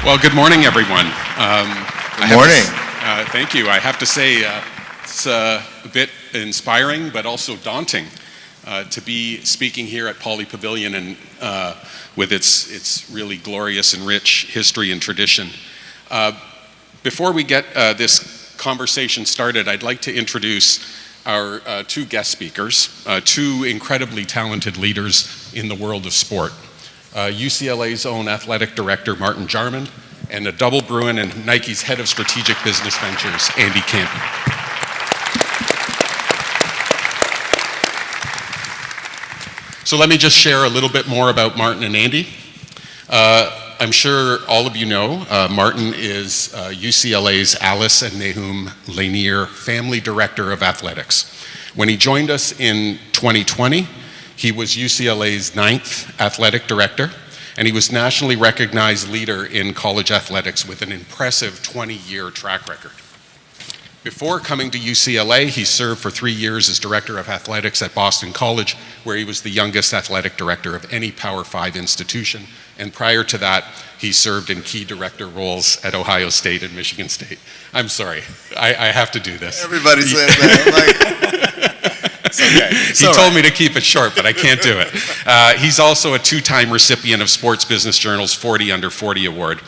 Well, good morning, everyone. Good morning. Thank you. I have to say, it's a bit inspiring, but also daunting to be speaking here at Pauley Pavilion and with its really glorious and rich history and tradition. Before we get this conversation started, I'd like to introduce our two guest speakers, two incredibly talented leaders in the world of sport. UCLA's own athletic director, Martin Jarmond, and a double Bruin and Nike's head of strategic business ventures, Andy Campion. So let me just share a little bit more about Martin and Andy. I'm sure all of you know, Martin is UCLA's Alice and Nahum Lanier Family Director of Athletics. When he joined us in 2020, he was UCLA's 9th athletic director, and he was nationally recognized leader in college athletics with an impressive 20-year track record. Before coming to UCLA, he served for 3 years as director of athletics at Boston College, where he was the youngest athletic director of any Power 5 institution. And prior to that, he served in key director roles at Ohio State and Michigan State. I'm sorry, I have to do this. Everybody says that. It's okay. He told me to keep it short, but I can't do it. He's also a 2-time recipient of Sports Business Journal's 40 Under 40 Award.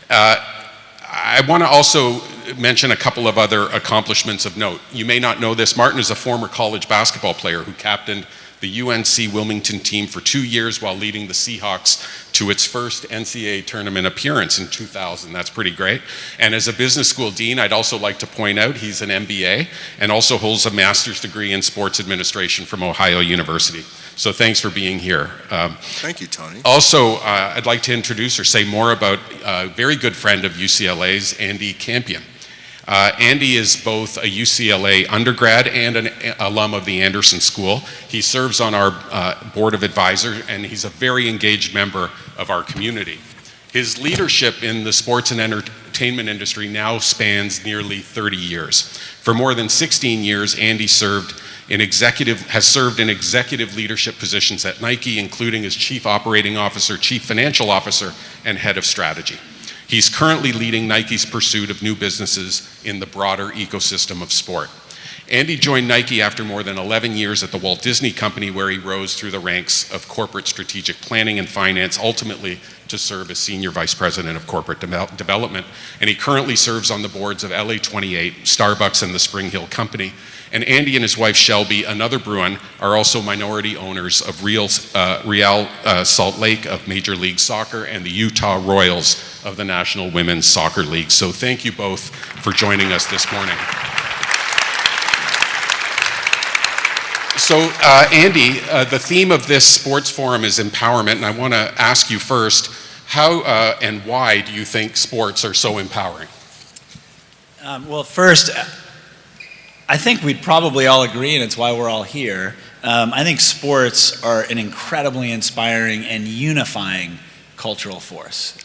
I want to also mention a couple of other accomplishments of note. You may not know this, Martin is a former college basketball player who captained the UNC Wilmington team for 2 years while leading the Seahawks to its first NCAA tournament appearance in 2000. That's pretty great. And as a business school dean, I'd also like to point out he's an MBA and also holds a master's degree in sports administration from Ohio University. So thanks for being here. Thank you, Tony. Also, I'd like to introduce or say more about a very good friend of UCLA's, Andy Campion. Andy is both a UCLA undergrad and an alum of the Anderson School. He serves on our board of advisors, and he's a very engaged member of our community. His leadership in the sports and entertainment industry now spans nearly 30 years. For more than 16 years, Andy has served in executive leadership positions at Nike, including as Chief Operating Officer, Chief Financial Officer, and Head of Strategy. He's currently leading Nike's pursuit of new businesses in the broader ecosystem of sport. Andy joined Nike after more than 11 years at the Walt Disney Company, where he rose through the ranks of corporate strategic planning and finance, ultimately to serve as Senior Vice President of Corporate Development. And he currently serves on the boards of LA28, Starbucks, and the Spring Hill Company. And Andy and his wife Shelby, another Bruin, are also minority owners of Real Salt Lake of Major League Soccer and the Utah Royals of the National Women's Soccer League. So thank you both for joining us this morning. So Andy, the theme of this sports forum is empowerment, and I want to ask you first, how and why do you think sports are so empowering? Well, first, I think we'd probably all agree, and it's why we're all here. I think sports are an incredibly inspiring and unifying cultural force.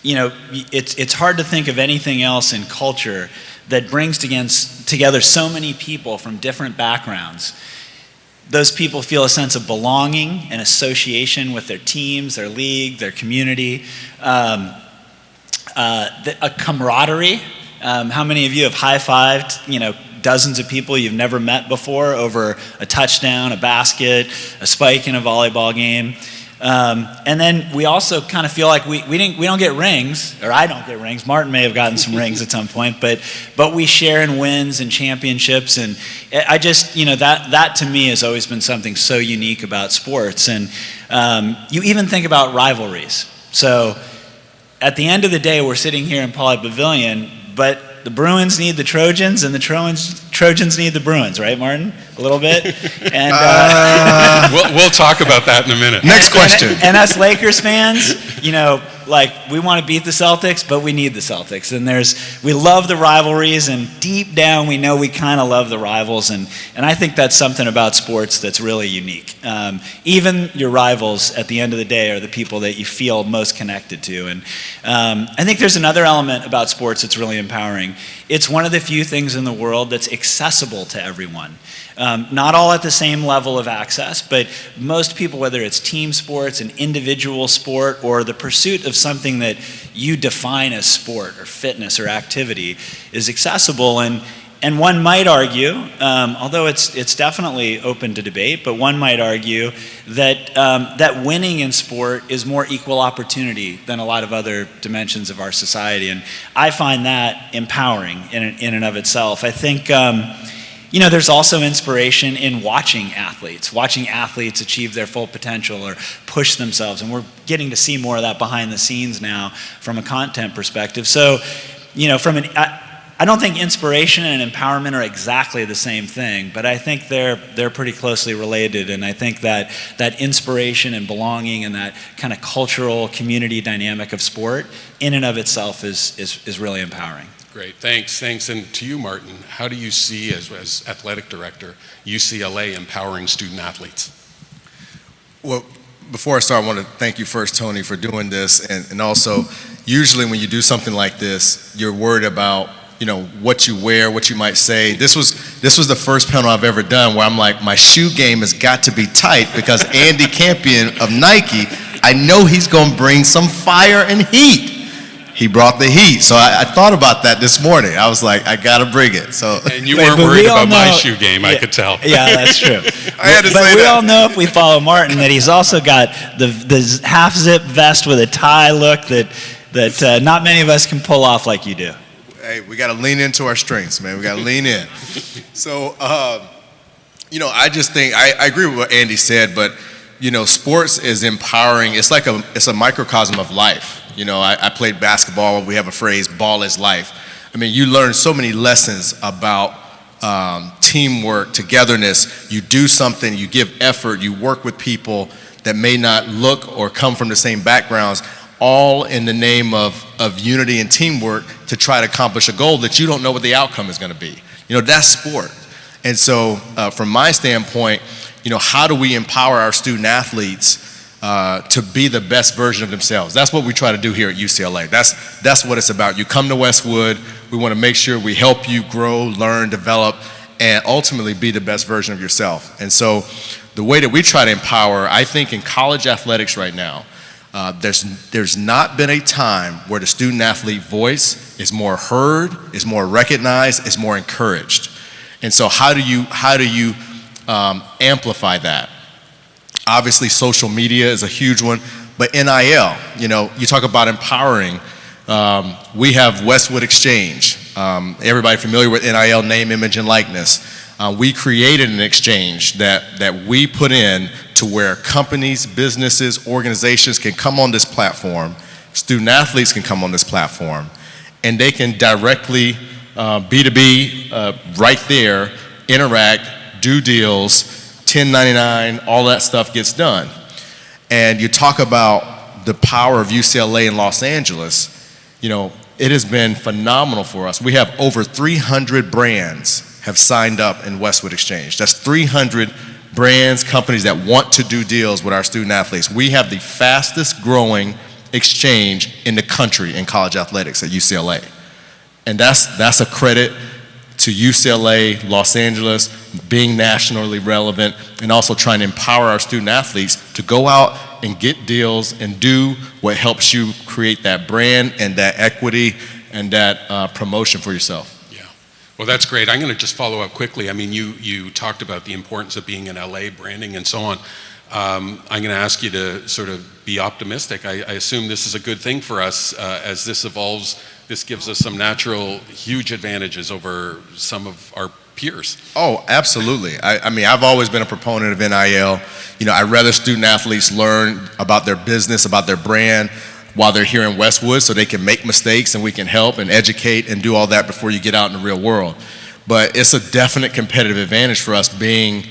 It's hard to think of anything else in culture that brings together so many people from different backgrounds. Those people feel a sense of belonging and association with their teams, their league, their community, a camaraderie. How many of you have high-fived, dozens of people you've never met before over a touchdown, a basket, a spike in a volleyball game? And then we also kind of feel like we don't get rings, or I don't get rings. Martin may have gotten some rings at some point, but we share in wins and championships, and I just, that to me has always been something so unique about sports. And you even think about rivalries. So at the end of the day, we're sitting here in Pauley Pavilion, but the Bruins need the Trojans, and the Trojans need the Bruins, right, Martin? A little bit? And we'll talk about that in a minute. Next question. And us Lakers fans, like we want to beat the Celtics, but we need the Celtics. And we love the rivalries, and deep down we know we kind of love the rivals. And I think that's something about sports that's really unique. Even your rivals at the end of the day are the people that you feel most connected to. And I think there's another element about sports that's really empowering. It's one of the few things in the world that's accessible to everyone. Not all at the same level of access, but most people, whether it's team sports, an individual sport, or the pursuit of something that you define as sport or fitness or activity, is accessible. And one might argue, although it's definitely open to debate, but one might argue that that winning in sport is more equal opportunity than a lot of other dimensions of our society. And I find that empowering in and of itself. I think there's also inspiration in watching athletes achieve their full potential or push themselves. And we're getting to see more of that behind the scenes now from a content perspective. So, I don't think inspiration and empowerment are exactly the same thing, but I think they're pretty closely related. And I think that inspiration and belonging and that kind of cultural community dynamic of sport in and of itself is really empowering. Great, thanks. And to you, Martin, how do you see, as athletic director, UCLA empowering student athletes? Well, before I start, I want to thank you first, Tony, for doing this. And also, usually when you do something like this, you're worried about, what you wear, what you might say. This was the first panel I've ever done where I'm like, my shoe game has got to be tight because Andy Campion of Nike, I know he's going to bring some fire and heat. He brought the heat. So I thought about that this morning. I was like, I got to bring it. So and you weren't worried about my shoe game, I could tell. Yeah, that's true. I had to say but we that. all know, if we follow Martin, that he's also got the half zip vest with a tie look that not many of us can pull off like you do. Hey, we got to lean into our strengths, man. We got to lean in. So, I just think, I agree with what Andy said, but, sports is empowering. It's like it's a microcosm of life. I played basketball. We have a phrase, ball is life. I mean, you learn so many lessons about teamwork, togetherness. You do something, you give effort, you work with people that may not look or come from the same backgrounds, all in the name of unity and teamwork to try to accomplish a goal that you don't know what the outcome is going to be. That's sport. And so from my standpoint, how do we empower our student athletes to be the best version of themselves? That's what we try to do here at UCLA. That's what it's about. You come to Westwood, we want to make sure we help you grow, learn, develop, and ultimately be the best version of yourself. And so the way that we try to empower, I think in college athletics right now, there's not been a time where the student athlete voice is more heard, is more recognized, is more encouraged. And so how do you amplify that? Obviously, social media is a huge one, but NIL, you talk about empowering. We have Westwood Exchange. Everybody familiar with NIL, name, image, and likeness. We created an exchange that we put in to where companies, businesses, organizations can come on this platform, student athletes can come on this platform, and they can directly, B2B, right there, interact, do deals, 1099, all that stuff gets done. And you talk about the power of UCLA in Los Angeles, it has been phenomenal for us. We have over 300 brands have signed up in Westwood Exchange. That's 300 brands, companies that want to do deals with our student athletes. We have the fastest growing exchange in the country in college athletics at UCLA. And that's a credit to UCLA, Los Angeles, being nationally relevant, and also trying to empower our student athletes to go out and get deals and do what helps you create that brand and that equity and that promotion for yourself. Well, that's great. I'm going to just follow up quickly. I mean, you talked about the importance of being in LA, branding, and so on. I'm going to ask you to sort of be optimistic. I assume this is a good thing for us as this evolves. This gives us some natural, huge advantages over some of our peers. Oh, absolutely. I mean, I've always been a proponent of NIL. I'd rather student athletes learn about their business, about their brand, while they're here in Westwood, so they can make mistakes and we can help and educate and do all that before you get out in the real world. But it's a definite competitive advantage for us being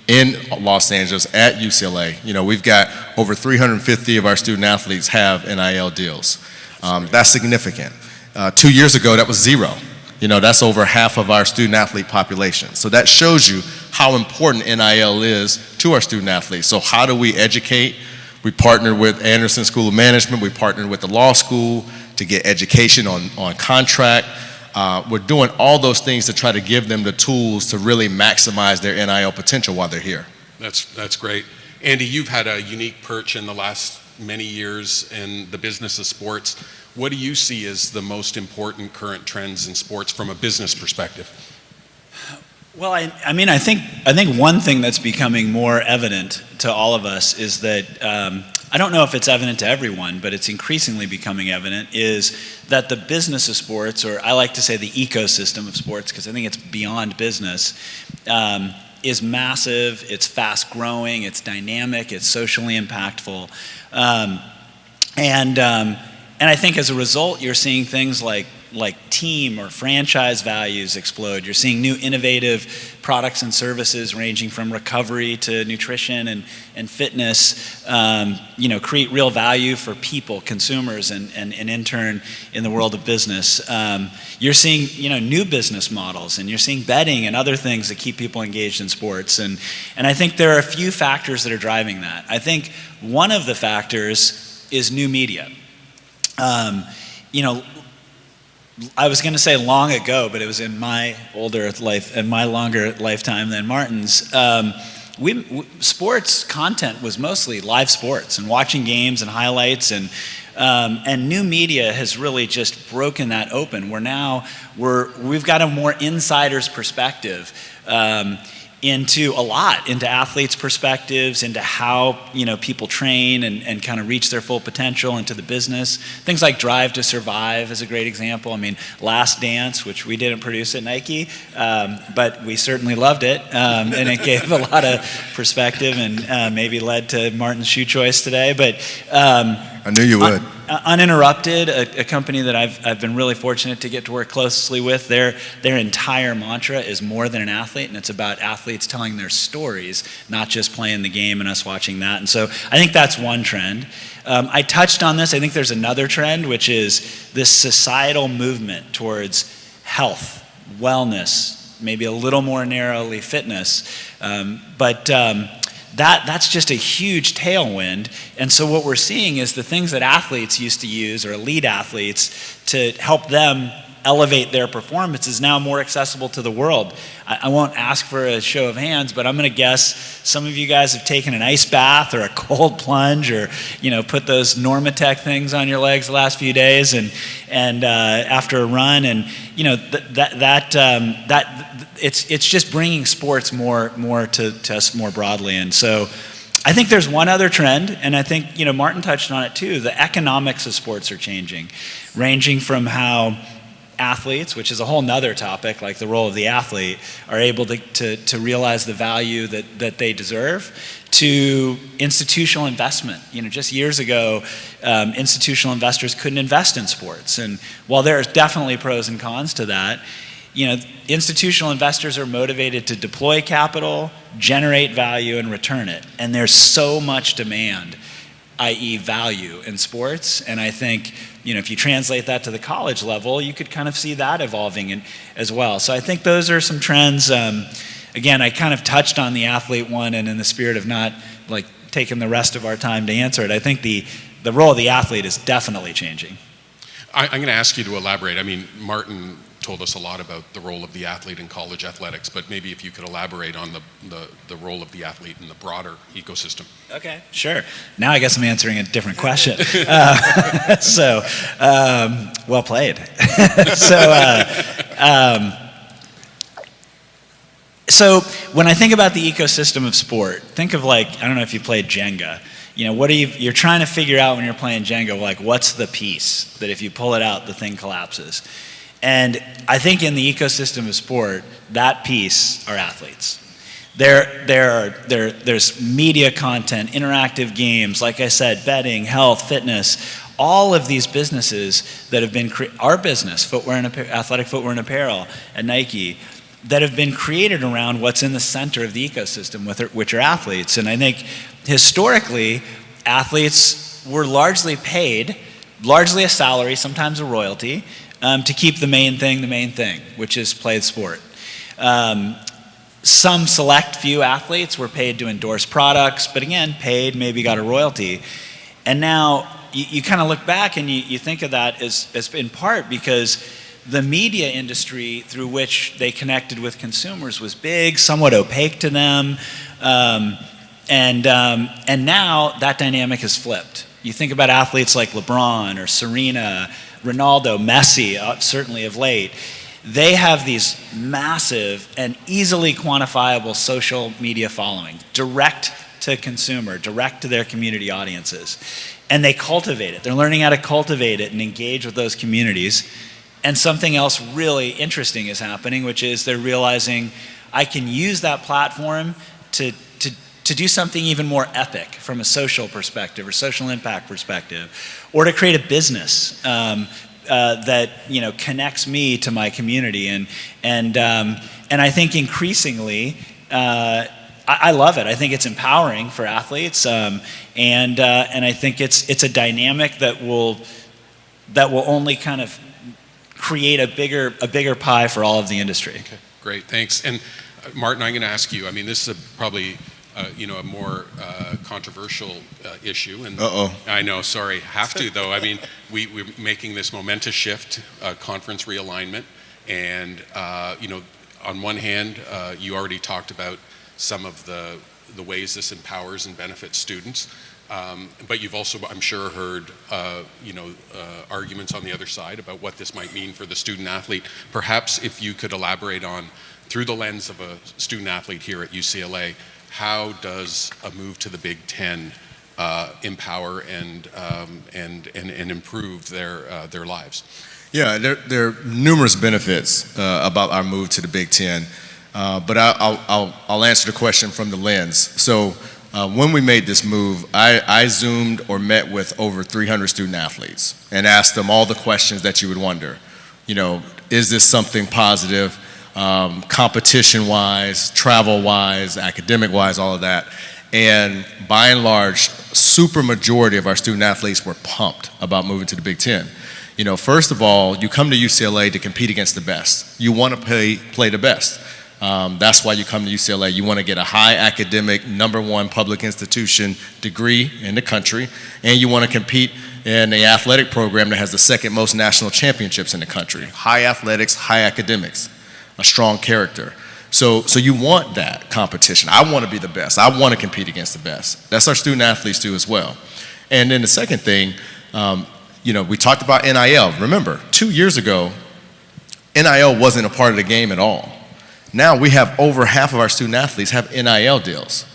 in Los Angeles at UCLA. You know, we've got over 350 of our student athletes have NIL deals. That's significant. 2 years ago, that was 0. You know, that's over half of our student athlete population. So that shows you how important NIL is to our student athletes. So how do we educate? We partner with Anderson School of Management. We partnered with the law school to get education on contract. We're doing all those things to try to give them the tools to really maximize their NIL potential while they're here. That's great. Andy, you've had a unique perch in the last many years in the business of sports. What do you see as the most important current trends in sports from a business perspective? Well, I mean, I think one thing that's becoming more evident to all of us is that, I don't know if it's evident to everyone, but it's increasingly becoming evident, is that the business of sports, or I like to say the ecosystem of sports, because I think it's beyond business, is massive, it's fast growing, it's dynamic, it's socially impactful. And I think as a result, you're seeing things like team or franchise values explode. You're seeing new innovative products and services ranging from recovery to nutrition and fitness, create real value for people, consumers, and in turn in the world of business. You're seeing, new business models, and you're seeing betting and other things that keep people engaged in sports. And I think there are a few factors that are driving that. I think one of the factors is new media. I was going to say long ago, but it was in my older life and my longer lifetime than Martin's. Sports content was mostly live sports and watching games and highlights, and new media has really just broken that open. We've got a more insider's perspective into athletes' perspectives, into how people train and kind of reach their full potential, into the business. Things like Drive to Survive is a great example. I mean, Last Dance, which we didn't produce at Nike, but we certainly loved it, and it gave a lot of perspective and maybe led to Martin's shoe choice today. But I knew you would. Uninterrupted, a company that I've been really fortunate to get to work closely with, their entire mantra is more than an athlete, and it's about athletes telling their stories, not just playing the game and us watching that. And so I think that's one trend. I touched on this. I think there's another trend, which is this societal movement towards health, wellness, maybe a little more narrowly fitness, but that's just a huge tailwind. And so what we're seeing is the things that athletes used to use, or elite athletes, to help them elevate their performance is now more accessible to the world. I won't ask for a show of hands, but I'm going to guess some of you guys have taken an ice bath or a cold plunge, or put those Normatec things on your legs the last few days, and after a run, and it's just bringing sports more to us more broadly. And so I think there's one other trend, and I think Martin touched on it too. The economics of sports are changing, ranging from how athletes, which is a whole nother topic, like the role of the athlete, are able to realize the value that they deserve, to institutional investment. Just years ago, institutional investors couldn't invest in sports. And while there's definitely pros and cons to that, institutional investors are motivated to deploy capital, generate value, and return it. And there's so much demand, i.e. value, in sports. And I think, if you translate that to the college level, you could kind of see that evolving as well. So I think those are some trends. Again, I kind of touched on the athlete one, and in the spirit of not taking the rest of our time to answer it, I think the role of the athlete is definitely changing. I'm going to ask you to elaborate. I mean, Martin told us a lot about the role of the athlete in college athletics, but maybe if you could elaborate on the role of the athlete in the broader ecosystem. Okay, sure. Now I guess I'm answering a different question. Well played. So when I think about the ecosystem of sport, think of I don't know if you played Jenga. You're trying to figure out when you're playing Jenga, what's the piece that if you pull it out, the thing collapses. And I think in the ecosystem of sport, that piece are athletes. There's media content, interactive games, like I said, betting, health, fitness, all of these businesses that have been our business, athletic footwear and apparel at Nike, that have been created around what's in the center of the ecosystem, which are athletes. And I think historically, athletes were largely paid, largely a salary, sometimes a royalty, to keep the main thing, which is play the sport. Some select few athletes were paid to endorse products, but again, paid, maybe got a royalty. And now you kind of look back and you think of that as in part because the media industry through which they connected with consumers was big, somewhat opaque to them, and now that dynamic has flipped. You think about athletes like LeBron or Serena, Ronaldo, Messi, certainly of late. They have these massive and easily quantifiable social media following, direct to consumer, direct to their community audiences. And they cultivate it. They're learning how to cultivate it and engage with those communities. And something else really interesting is happening, which is they're realizing I can use that platform to do something even more epic from a social perspective or social impact perspective, or to create a business that connects me to my community. And I think increasingly, I love it. I think it's empowering for athletes, and I think it's a dynamic that will only kind of create a bigger pie for all of the industry. Okay, great, thanks. And Martin, I'm going to ask you. I mean, this is probably a more controversial issue. And I know, sorry, have to though. I mean, we're making this momentous shift, conference realignment, and on one hand, you already talked about some of the ways this empowers and benefits students. But you've also, I'm sure, heard arguments on the other side about what this might mean for the student athlete. Perhaps if you could elaborate on, through the lens of a student athlete here at UCLA, how does a move to the Big Ten empower and improve their lives? Yeah, there are numerous benefits about our move to the Big Ten, but I'll answer the question from the lens. So. When we made this move, I Zoomed or met with over 300 student athletes and asked them all the questions that you would wonder. Is this something positive, competition-wise, travel-wise, academic-wise, all of that. And by and large, super majority of our student athletes were pumped about moving to the Big Ten. First of all, you come to UCLA to compete against the best. You want to play the best. That's why you come to UCLA. You want to get a high academic, #1 public institution degree in the country, and you want to compete in an athletic program that has the second most national championships in the country. High athletics, high academics, a strong character. So you want that competition. I want to be the best. I want to compete against the best. That's our student athletes do as well. And then the second thing, we talked about NIL. Remember, 2 years ago, NIL wasn't a part of the game at all. Now we have over half of our student athletes have NIL deals.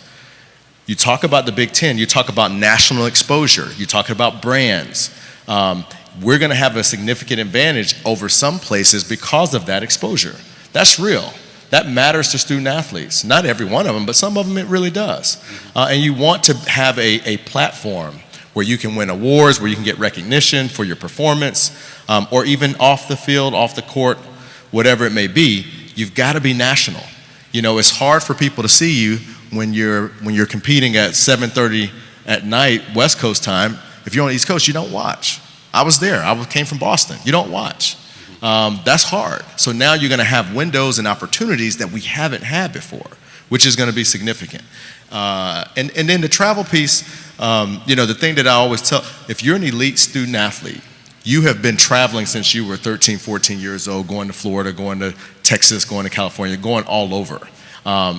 You talk about the Big Ten, you talk about national exposure, you talk about brands. We're going to have a significant advantage over some places because of that exposure. That's real. That matters to student athletes. Not every one of them, but some of them it really does. And you want to have a platform where you can win awards, where you can get recognition for your performance, or even off the field, off the court, whatever it may be. You've got to be national. It's hard for people to see you when you're competing at 7:30 at night, West Coast time. If you're on the East Coast, you don't watch. I was there. I came from Boston. You don't watch. That's hard. So now you're going to have windows and opportunities that we haven't had before, which is going to be significant. And then the travel piece, the thing that I always tell, if you're an elite student athlete, you have been traveling since you were 13, 14 years old, going to Florida, going to Texas, going to California, going all over.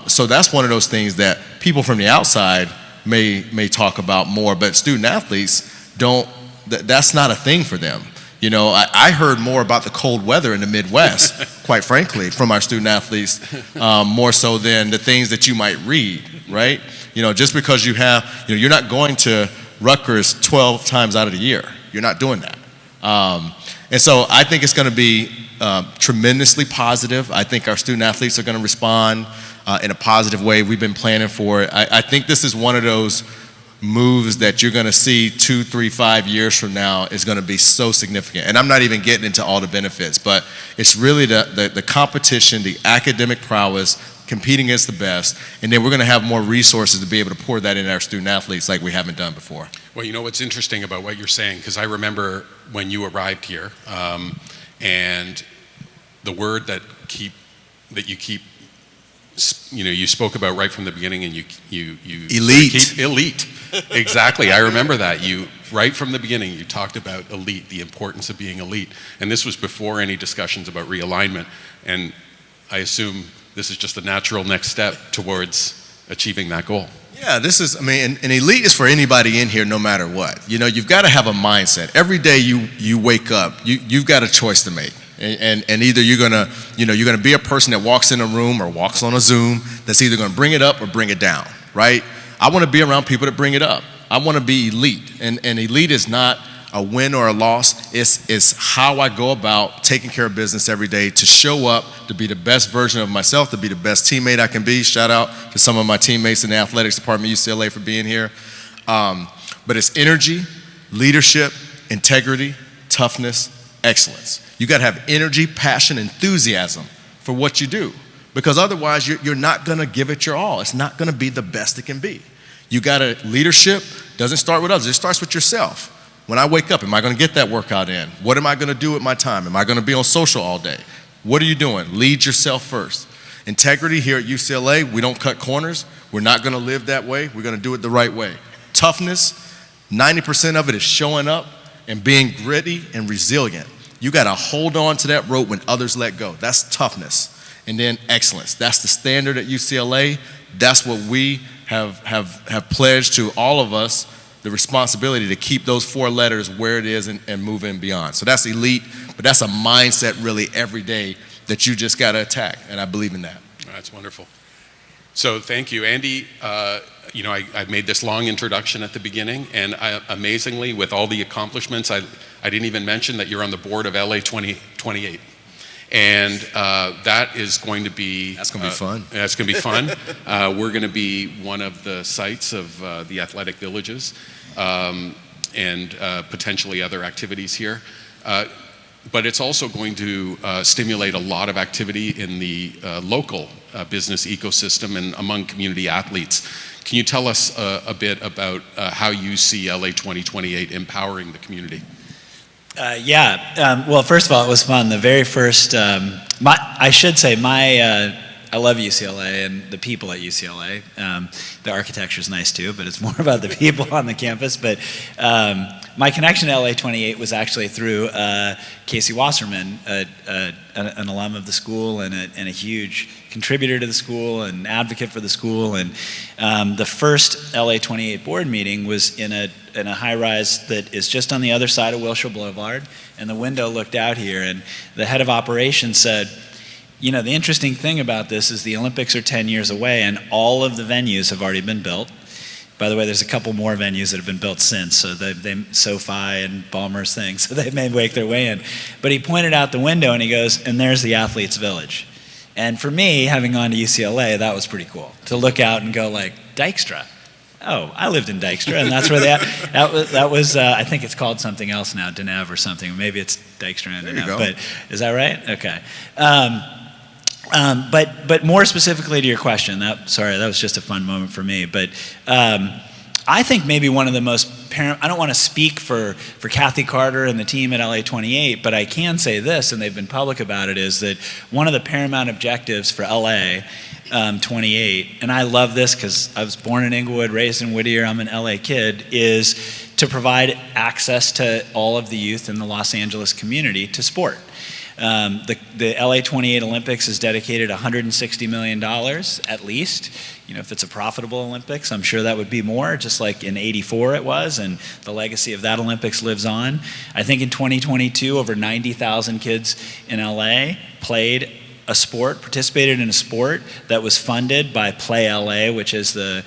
So that's one of those things that people from the outside may talk about more, but student athletes don't, that's not a thing for them. I heard more about the cold weather in the Midwest, quite frankly, from our student athletes, more so than the things that you might read, right? Just because you have, you're not going to Rutgers 12 times out of the year. You're not doing that. And so I think it's going to be tremendously positive. I think our student athletes are going to respond in a positive way. We've been planning for it. I think this is one of those moves that you're going to see 2, 3, 5 years from now is going to be so significant. And I'm not even getting into all the benefits, but it's really the competition, the academic prowess, competing against the best, and then we're going to have more resources to be able to pour that into our student athletes like we haven't done before. Well, you know what's interesting about what you're saying, because I remember when you arrived here, and the word that you keep, you spoke about right from the beginning, and you elite. Elite. Exactly. I remember that. Right from the beginning, you talked about elite, the importance of being elite, and this was before any discussions about realignment. And I assume this is just a natural next step towards achieving that goal. Yeah, an elite is for anybody in here, no matter what. You've got to have a mindset. Every day you wake up, you've got a choice to make. And either you're gonna be a person that walks in a room or walks on a Zoom that's either gonna bring it up or bring it down, right? I wanna be around people that bring it up. I wanna be elite. And elite is not a win or a loss. It's how I go about taking care of business every day to show up, to be the best version of myself, to be the best teammate I can be. Shout out to some of my teammates in the athletics department at UCLA for being here. But it's energy, leadership, integrity, toughness, excellence. You got to have energy, passion, enthusiasm for what you do, because otherwise you're not going to give it your all. It's not going to be the best it can be. Leadership doesn't start with others. It starts with yourself. When I wake up, am I going to get that workout in? What am I going to do with my time? Am I going to be on social all day? What are you doing? Lead yourself first. Integrity here at UCLA, we don't cut corners. We're not going to live that way. We're going to do it the right way. Toughness, 90% of it is showing up and being gritty and resilient. You got to hold on to that rope when others let go. That's toughness. And then excellence. That's the standard at UCLA. That's what we have pledged to all of us, the responsibility to keep those 4 letters where it is and move in beyond. So that's elite, but that's a mindset really every day that you just got to attack, and I believe in that. That's wonderful. So thank you, Andy. I made this long introduction at the beginning, and amazingly, with all the accomplishments, I didn't even mention that you're on the board of LA 2028. And that is going to be... That's going to be fun. That's going to be fun. We're going to be one of the sites of the athletic villages and potentially other activities here. But it's also going to stimulate a lot of activity in the local business ecosystem and among community athletes. Can you tell us a bit about how you see LA 2028 empowering the community? Well, first of all, it was fun. The very first, I love UCLA and the people at UCLA. The architecture's nice too, but it's more about the people on the campus. But my connection to LA 28 was actually through Casey Wasserman, an alum of the school and a huge contributor to the school and advocate for the school. And the first LA 28 board meeting was in a high-rise that is just on the other side of Wilshire Boulevard, and the window looked out here, and the head of operations said, the interesting thing about this is the Olympics are 10 years away, and all of the venues have already been built. By the way, there's a couple more venues that have been built since, so they SoFi and Ballmer's thing, so they may make their way in. But he pointed out the window, and he goes, and there's the Athletes Village. And for me, having gone to UCLA, that was pretty cool, to look out and go like, Dykstra. Oh, I lived in Dykstra, and that's where that was I think it's called something else now, Deneb or something. Maybe it's Dykstra and Deneb, but is that right? Okay. But more specifically to your question, that was just a fun moment for me. But I think maybe one of the most I don't want to speak for Kathy Carter and the team at LA 28, but I can say this, and they've been public about it, is that one of the paramount objectives for LA 28, and I love this because I was born in Inglewood, raised in Whittier, I'm an LA kid, is to provide access to all of the youth in the Los Angeles community to sport. The LA 28 Olympics has dedicated $160 million at least. If it's a profitable Olympics, I'm sure that would be more, just like in '84 it was, and the legacy of that Olympics lives on. I think in 2022, over 90,000 kids in LA participated in a sport that was funded by Play LA, which is the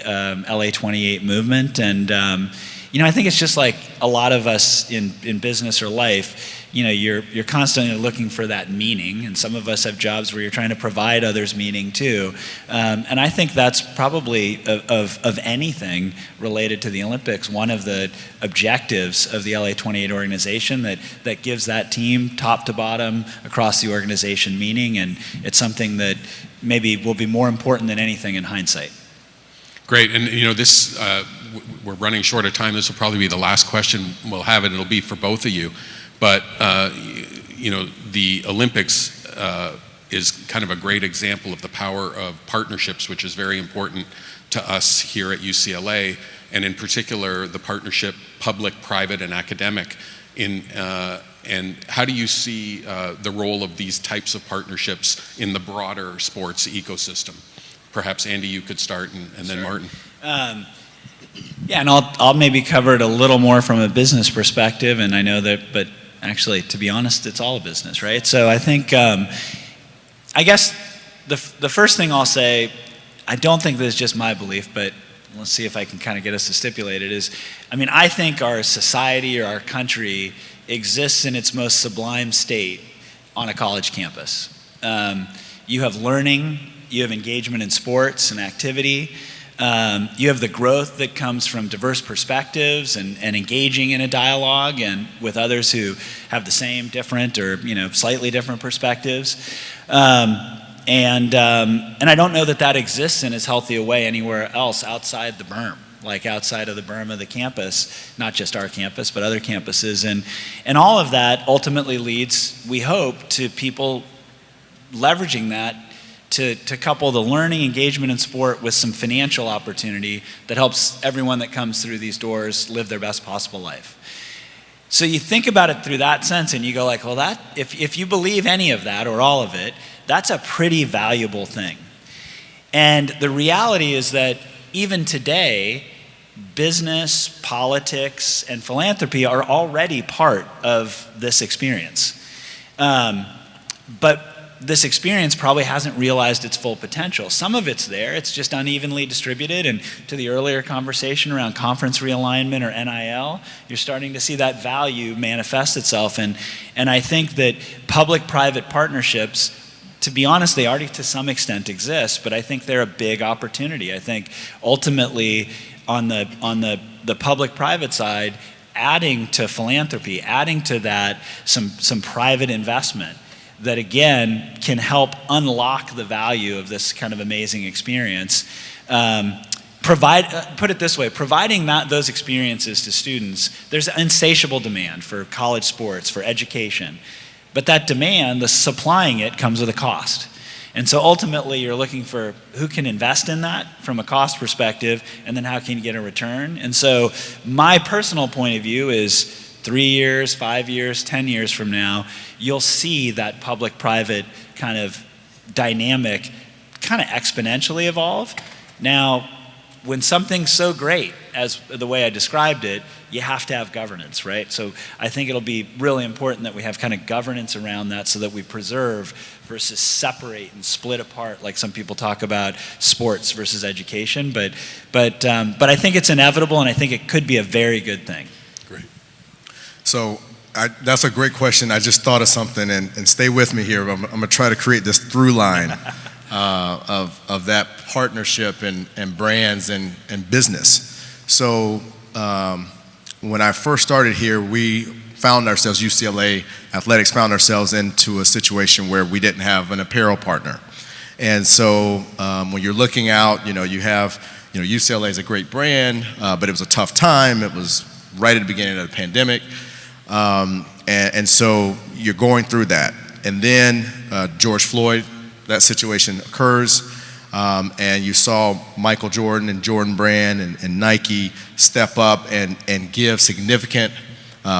LA 28 movement. And I think it's just like a lot of us in business or life, you're constantly looking for that meaning, and some of us have jobs where you're trying to provide others meaning too. And I think that's probably of anything related to the Olympics, one of the objectives of the LA 28 organization that gives that team top to bottom across the organization meaning, and it's something that maybe will be more important than anything in hindsight. Great, and this, we're running short of time. This will probably be the last question we'll have, and it'll be for both of you. But the Olympics is kind of a great example of the power of partnerships, which is very important to us here at UCLA, and in particular the partnership public, private, and academic. And how do you see the role of these types of partnerships in the broader sports ecosystem? Perhaps Andy, you could start, and then Martin. Yeah, and I'll maybe cover it a little more from a business perspective, and I know that, but actually, to be honest, it's all a business, right? So I think, I guess the first thing I'll say, I don't think this is just my belief, but let's see if I can kind of get us to stipulate it, is, I think our society or our country exists in its most sublime state on a college campus. You have learning, you have engagement in sports and activity, you have the growth that comes from diverse perspectives and engaging in a dialogue and with others who have the same, different, or slightly different perspectives. And I don't know that exists in as healthy a way anywhere else outside the berm, like outside of the berm of the campus, not just our campus, but other campuses. And all of that ultimately leads, we hope, to people leveraging that to couple the learning, engagement in sport with some financial opportunity that helps everyone that comes through these doors live their best possible life. So you think about it through that sense and you go like, well, that if you believe any of that or all of it, that's a pretty valuable thing. And the reality is that even today, business, politics, and philanthropy are already part of this experience. But this experience probably hasn't realized its full potential. Some of it's there, it's just unevenly distributed, and to the earlier conversation around conference realignment or NIL, you're starting to see that value manifest itself, and I think that public-private partnerships, to be honest, they already to some extent exist, but I think they're a big opportunity. I think ultimately on the public-private side, adding to philanthropy, adding to that some private investment, that again can help unlock the value of this kind of amazing experience. Put it this way, providing those experiences to students, there's an insatiable demand for college sports, for education. But that demand, the supplying it, comes with a cost. And so ultimately you're looking for who can invest in that from a cost perspective, and then how can you get a return? And so my personal point of view is 3 years, 5 years, 10 years from now, you'll see that public-private kind of dynamic kind of exponentially evolve. Now, when something's so great as the way I described it, you have to have governance, right? So I think it'll be really important that we have kind of governance around that so that we preserve versus separate and split apart, like some people talk about sports versus education. But I think it's inevitable, and I think it could be a very good thing. Great. So that's a great question. I just thought of something, and stay with me here. I'm going to try to create this through line of that partnership and brands and business. So when I first started here, we found ourselves, UCLA Athletics found ourselves into a situation where we didn't have an apparel partner. And so when you're looking out, you have, UCLA is a great brand, but it was a tough time. It was right at the beginning of the pandemic. And so you're going through that. And then George Floyd, that situation occurs, and you saw Michael Jordan and Jordan Brand and Nike step up and give significant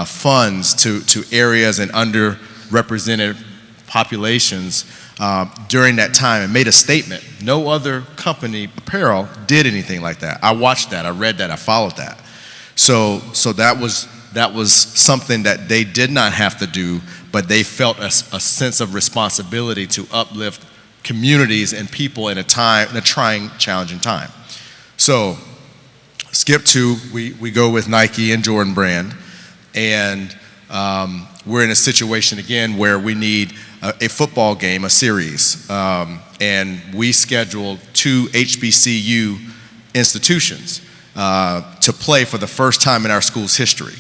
funds to areas and underrepresented populations during that time, and made a statement. No other company, apparel, did anything like that. I watched that, I read that, I followed that. So that was something that they did not have to do, but they felt a sense of responsibility to uplift communities and people in a trying, challenging time. So skip to, we go with Nike and Jordan Brand, and we're in a situation again where we need a football game, a series, and we scheduled 2 HBCU institutions to play for the first time in our school's history.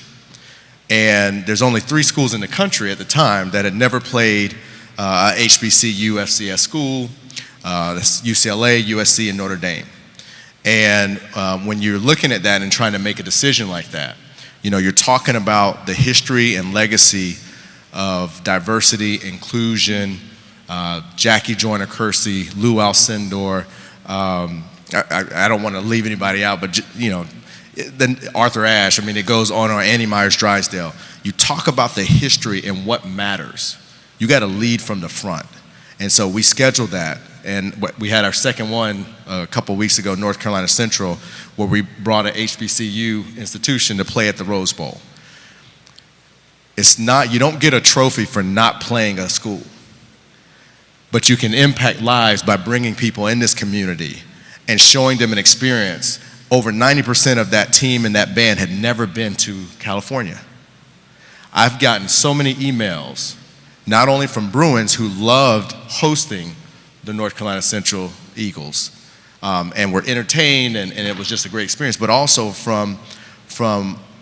And there's only 3 schools in the country at the time that had never played a HBCU FCS school, that's UCLA, USC, and Notre Dame. And when you're looking at that and trying to make a decision like that, you know, you're talking about the history and legacy of diversity, inclusion, Jackie Joyner-Kersee, Lou Alcindor. I don't want to leave anybody out, but you know, then Arthur Ashe. I mean, it goes on. Or Annie Myers-Drysdale. You talk about the history and what matters. You got to lead from the front, and so we scheduled that. And we had our second one a couple weeks ago, North Carolina Central, where we brought an HBCU institution to play at the Rose Bowl. It's not, you don't get a trophy for not playing a school, but you can impact lives by bringing people in this community and showing them an experience. Over 90% of that team and that band had never been to California. I've gotten so many emails, not only from Bruins who loved hosting the North Carolina Central Eagles, and were entertained, and it was just a great experience, but also from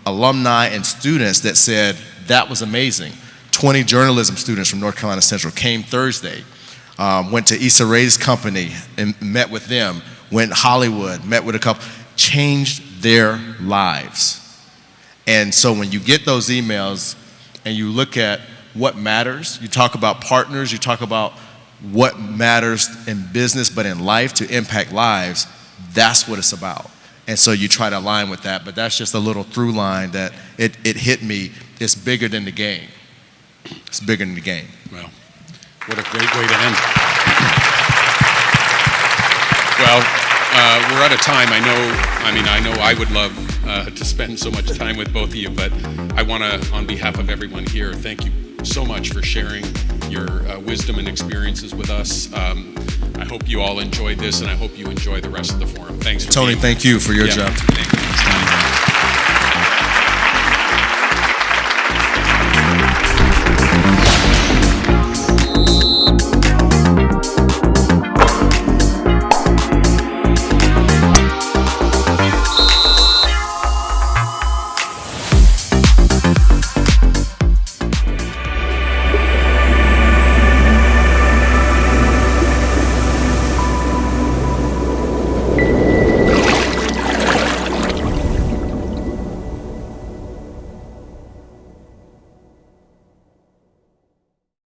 alumni and students that said, that was amazing. 20 journalism students from North Carolina Central came Thursday, went to Issa Rae's company and met with them, went Hollywood, met with a couple, changed their lives. And so when you get those emails and you look at what matters, you talk about partners, you talk about what matters in business, but in life to impact lives, that's what it's about. And so you try to align with that, but that's just a little through line that it hit me. It's bigger than the game. It's bigger than the game. Well, what a great way to end. Well, we're out of time. I know I would love to spend so much time with both of you, but I want to, on behalf of everyone here, thank you so much for sharing your wisdom and experiences with us. I hope you all enjoyed this, and I hope you enjoy the rest of the forum. Thanks for Tony, being thank you for your job. Thank you.